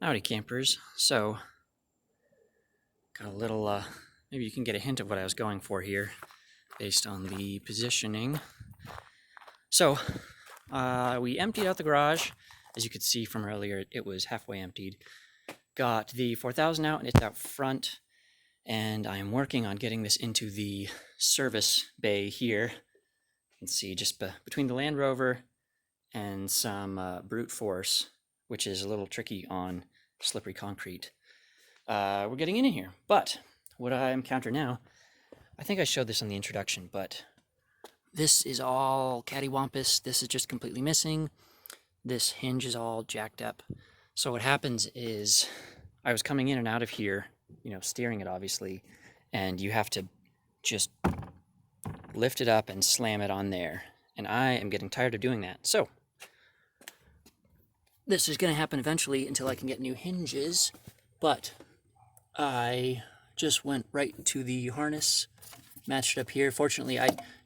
Howdy campers. So, got a little, maybe you can get a hint of what I was going for here based on the positioning. So, we emptied out the garage. As you could see from earlier, it was halfway emptied. Got the 4000 out and it's out front. And I am working on getting this into the service bay here. You can see just between the Land Rover and some brute force, which is a little tricky on slippery concrete. We're getting in here, but what I encounter now, I think I showed this in the introduction, but this is all cattywampus. This is just completely missing. This hinge is all jacked up. So what happens is I was coming in and out of here, steering it obviously, and you have to just lift it up and slam it on there. And I am getting tired of doing that. So this is going to happen eventually until I can get new hinges, but I just went right to the harness, matched it up here. Fortunately,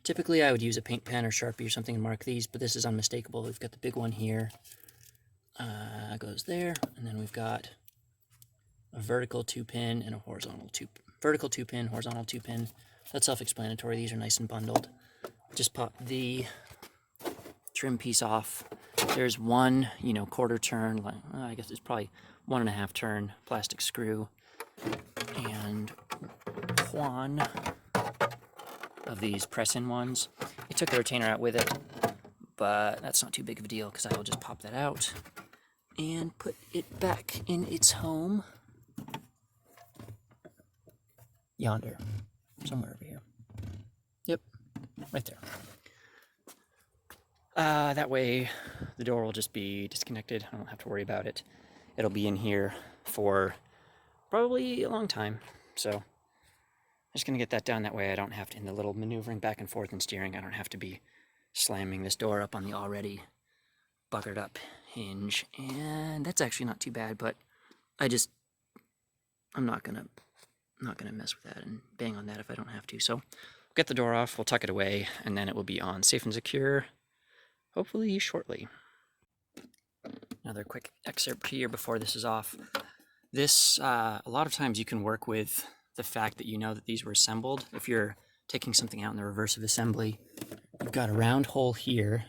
typically I would use a paint pen or Sharpie or something and mark these, but this is unmistakable. We've got the big one here, goes there, and then we've got a vertical 2-pin and a horizontal vertical 2-pin, horizontal 2-pin. That's self-explanatory. These are nice and bundled. Just pop the trim piece off. There's one, quarter turn, I guess it's probably 1.5 turn plastic screw, and one of these press-in ones. It took the retainer out with it, but that's not too big of a deal because I will just pop that out and put it back in its home. Yonder. Somewhere over here. Yep, right there. That way the door will just be disconnected. I don't have to worry about it. It'll be in here for probably a long time. So I'm just going to get that done. That way I don't have to, in the little maneuvering back and forth and steering, I don't have to be slamming this door up on the already buggered up hinge. And that's actually not too bad, but I'm not going to mess with that and bang on that if I don't have to. So get the door off, we'll tuck it away, and then it will be on safe and secure, hopefully shortly. Another quick excerpt here before this is off. This, a lot of times you can work with the fact that you know that these were assembled. If you're taking something out in the reverse of assembly, you've got a round hole here,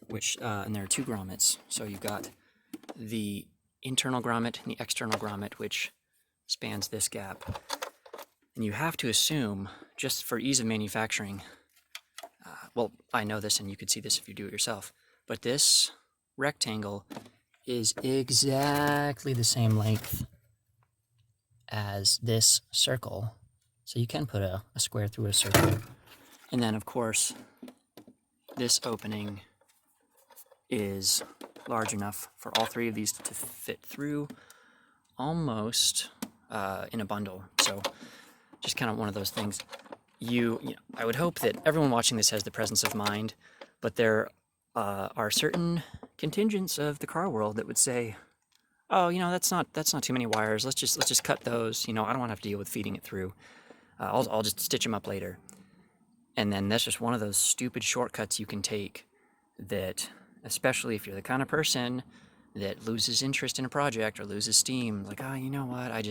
which, and there are 2 grommets. So you've got the internal grommet and the external grommet, which spans this gap. And you have to assume, just for ease of manufacturing, well, I know this and you could see this if you do it yourself, but this rectangle is exactly the same length as this circle. So you can put a square through a circle. And then, of course, this opening is large enough for all 3 of these to fit through almost in a bundle. So just kind of one of those things. I would hope that everyone watching this has the presence of mind, but there are certain contingents of the car world that would say, "Oh, that's not too many wires. Let's just cut those. I don't want to have to deal with feeding it through. I'll just stitch them up later." And then that's just one of those stupid shortcuts you can take that, especially if you're the kind of person that loses interest in a project or loses steam, like, oh, you know what, I'm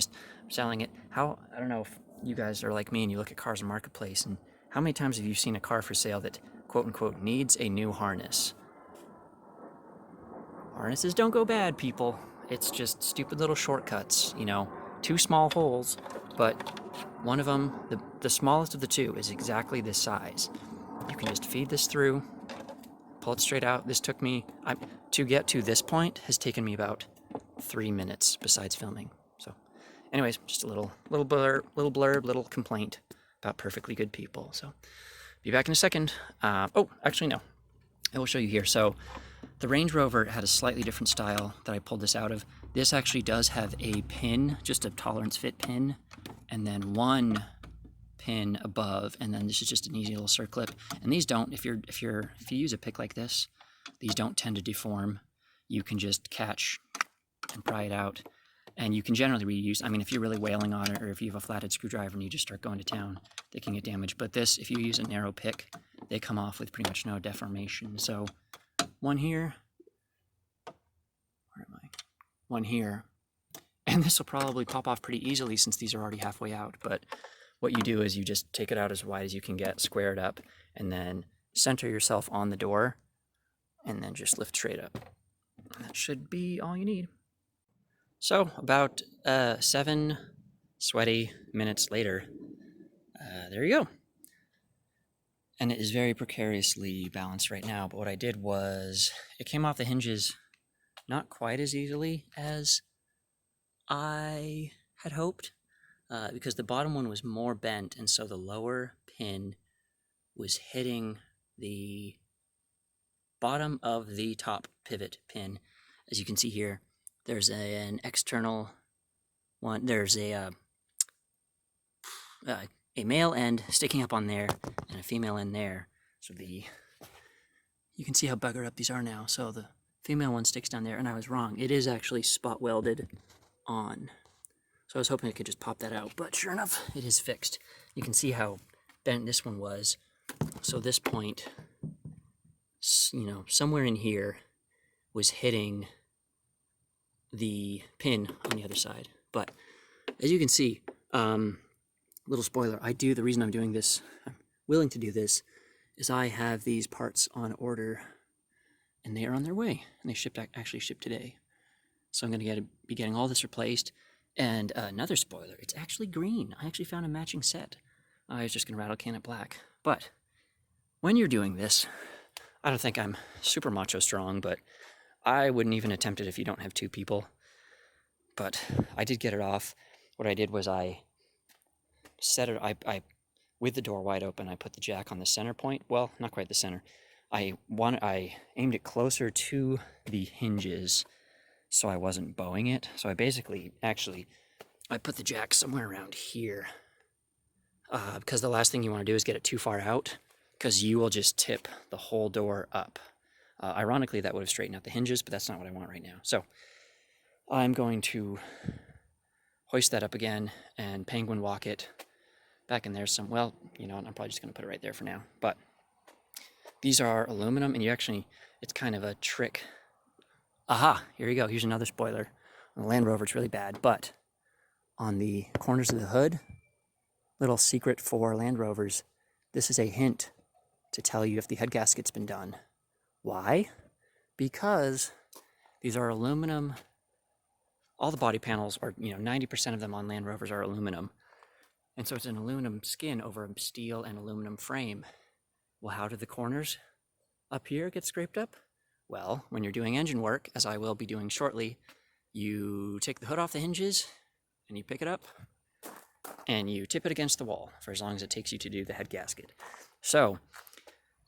selling it. I don't know if you guys are like me and you look at cars in Marketplace, and how many times have you seen a car for sale that, quote unquote, needs a new harness? Harnesses don't go bad, people. It's just stupid little shortcuts, 2 small holes, but one of them, the smallest of the 2, is exactly this size. You can just feed this through, pull it straight out. This took me, to get to this point, has taken me about 3 minutes besides filming. So anyways, just a little blurb, little complaint about perfectly good people. So be back in a second. Oh, actually no, I will show you here. So the Range Rover had a slightly different style that I pulled this out of. This actually does have a pin, just a tolerance fit pin, and then 1 pin above, and then this is just an easy little circlip. And these don't, if you use a pick like this, these don't tend to deform. You can just catch and pry it out, and you can generally reuse. I mean, if you're really wailing on it, or if you have a flathead screwdriver and you just start going to town, they can get damaged. But this, if you use a narrow pick, they come off with pretty much no deformation. So one here, where am I? one here. And this will probably pop off pretty easily since these are already halfway out. But what you do is you just take it out as wide as you can get, square it up, and then center yourself on the door, and then just lift straight up. And that should be all you need. So about 7 sweaty minutes later, there you go. And it is very precariously balanced right now, but what I did was it came off the hinges not quite as easily as I had hoped, because the bottom one was more bent, and so the lower pin was hitting the bottom of the top pivot pin. As you can see here, there's an external one. There's a male end sticking up on there and a female end there. So you can see how buggered up these are now. So the female one sticks down there, and I was wrong. It is actually spot welded on. So I was hoping I could just pop that out, but sure enough, it is fixed. You can see how bent this one was. So this point, somewhere in here was hitting the pin on the other side. But as you can see, little spoiler, the reason I'm doing this, I'm willing to do this, is I have these parts on order, and they are on their way, and they actually shipped today. So I'm going to be getting all this replaced. And another spoiler, it's actually green. I actually found a matching set. I was just going to rattle can it black. But when you're doing this, I don't think I'm super macho strong, but I wouldn't even attempt it if you don't have 2 people. But I did get it off. What I did was I set it, with the door wide open, I put the jack on the center point. Well, not quite the center. I aimed it closer to the hinges so I wasn't bowing it. So I basically, I put the jack somewhere around here, because the last thing you want to do is get it too far out, because you will just tip the whole door up. Ironically, that would have straightened out the hinges, but that's not what I want right now. So I'm going to hoist that up again and penguin walk it back in there some. Well, I'm probably just going to put it right there for now. But these are aluminum, and it's kind of a trick. Aha, here you go. Here's another spoiler. On the Land Rover, it's really bad, but on the corners of the hood, little secret for Land Rovers, this is a hint to tell you if the head gasket's been done. Why? Because these are aluminum. All the body panels are, 90% of them on Land Rovers are aluminum. And so it's an aluminum skin over a steel and aluminum frame. Well, how did the corners up here get scraped up? Well, when you're doing engine work, as I will be doing shortly, you take the hood off the hinges and you pick it up and you tip it against the wall for as long as it takes you to do the head gasket. So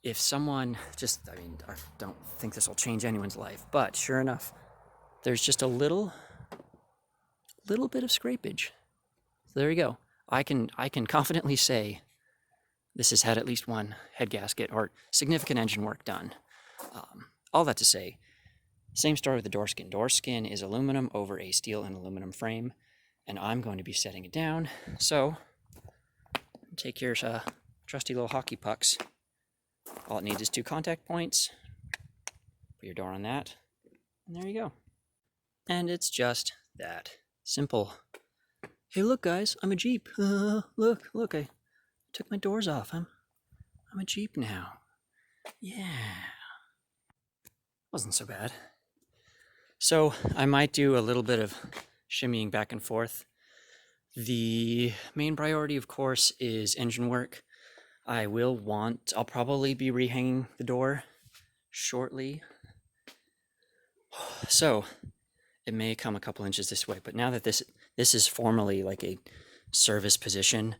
if someone I don't think this will change anyone's life, but sure enough, there's just a little bit of scrapage. So there you go. I can confidently say this has had at least one head gasket or significant engine work done. All that to say, same story with the door skin. Door skin is aluminum over a steel and aluminum frame, and I'm going to be setting it down. So take your trusty little hockey pucks. All it needs is 2 contact points. Put your door on that, and there you go. And it's just that simple. Hey, look, guys, I'm a Jeep. Look, I took my doors off. I'm a Jeep now. Yeah. Wasn't so bad. So I might do a little bit of shimmying back and forth. The main priority, of course, is engine work. I'll probably be rehanging the door shortly. So it may come a couple inches this way, but now that this is formally like a service position,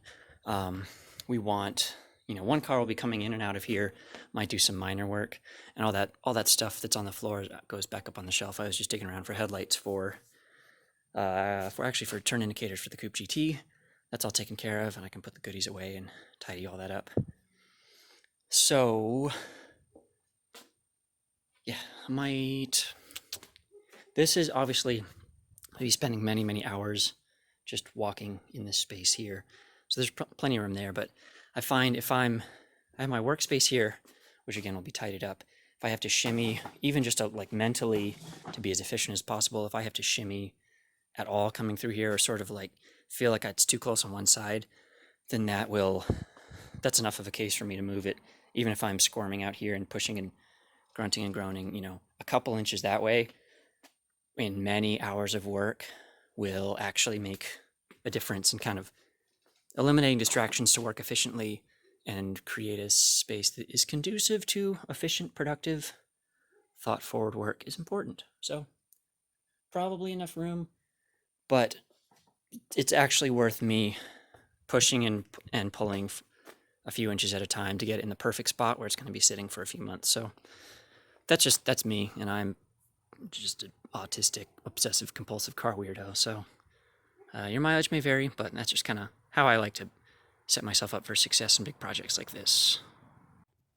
we want, one car will be coming in and out of here, might do some minor work, and all that stuff that's on the floor goes back up on the shelf. I was just digging around for headlights for turn indicators for the Coupe GT. That's all taken care of, and I can put the goodies away and tidy all that up. So yeah, this is obviously, I'll be spending many, many hours just walking in this space here. So there's plenty of room there, but I find I have my workspace here, which again will be tidied up. If if I have to shimmy, even just to, like, mentally, to be as efficient as possible, if I have to shimmy at all coming through here, or sort of like feel like it's too close on one side, then that's enough of a case for me to move it, even if I'm squirming out here and pushing and grunting and groaning. A couple inches that way in many hours of work will actually make a difference in kind of eliminating distractions to work efficiently and create a space that is conducive to efficient, productive, thought-forward work is important. So probably enough room, but it's actually worth me pushing and pulling a few inches at a time to get it in the perfect spot where it's going to be sitting for a few months. So that's me, and I'm just an autistic, obsessive, compulsive car weirdo. So your mileage may vary, but that's just kind of how I like to set myself up for success in big projects like this.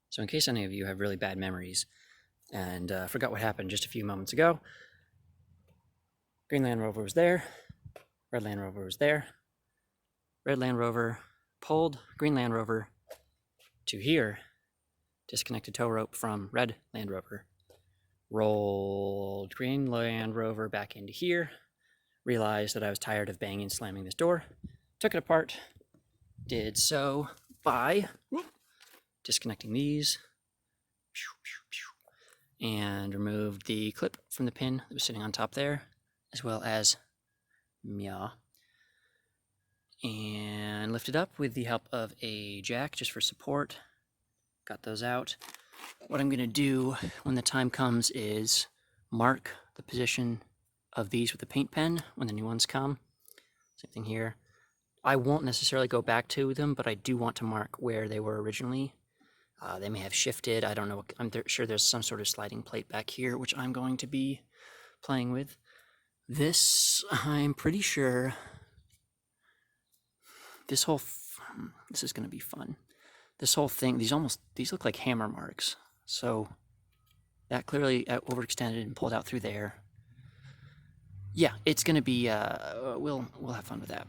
So in case any of you have really bad memories and forgot what happened just a few moments ago, green Land Rover was there, red Land Rover was there, red Land Rover pulled green Land Rover to here, disconnected tow rope from red Land Rover, rolled green Land Rover back into here, realized that I was tired of banging and slamming this door, took it apart, did so by disconnecting these, and removed the clip from the pin that was sitting on top there, as well as and lifted up with the help of a jack just for support. Got those out. What I'm going to do when the time comes is mark the position of these with a paint pen when the new ones come. Same thing here. I won't necessarily go back to them, but I do want to mark where they were originally. They may have shifted. I don't know. I'm sure there's some sort of sliding plate back here, which I'm going to be playing with. This, I'm pretty sure, this is going to be fun. This whole thing, these look like hammer marks. So that clearly overextended and pulled out through there. Yeah, it's going to be, we'll have fun with that.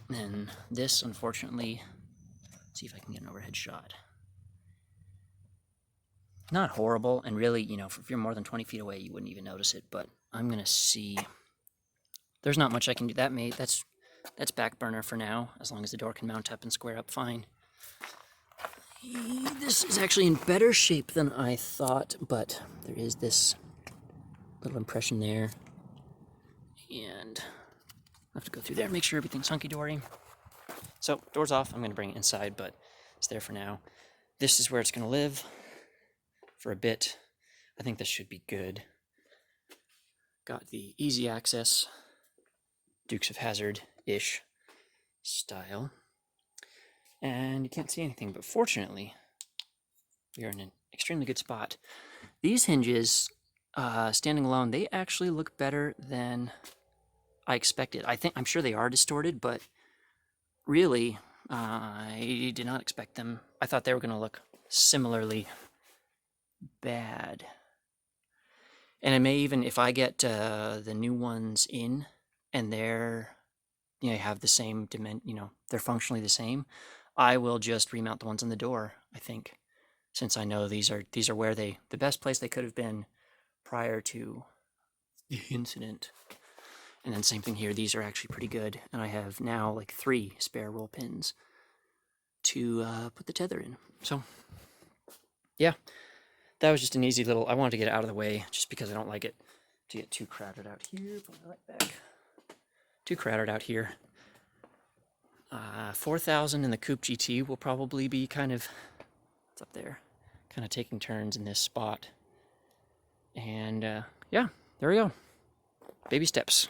And this, unfortunately, let's see if I can get an overhead shot. Not horrible, and really, if you're more than 20 feet away, you wouldn't even notice it, but I'm going to see. There's not much I can do. That's back burner for now, as long as the door can mount up and square up fine. This is actually in better shape than I thought, but there is this little impression there. And I have to go through there and make sure everything's hunky-dory. So, door's off. I'm going to bring it inside, but it's there for now. This is where it's going to live for a bit. I think this should be good. Got the easy access, Dukes of Hazzard-ish style. And you can't see anything, but fortunately, we are in an extremely good spot. These hinges, standing alone, they actually look better than I expected. I'm sure they are distorted, but really, I did not expect them. I thought they were going to look similarly bad. And I may even, if I get the new ones in, and they're, have the same dimension, they're functionally the same, I will just remount the ones on the door, I think, since I know these are where the best place they could have been prior to the incident. And then same thing here, these are actually pretty good, and I have now like 3 spare roll pins to put the tether in. So, yeah, that was just an easy little, I wanted to get it out of the way just because I don't like it to get too crowded out here. Put it right back. Too crowded out here. 4,000 in the Coupe GT will probably be kind of, it's up there, kind of taking turns in this spot. And yeah, there we go. Baby steps.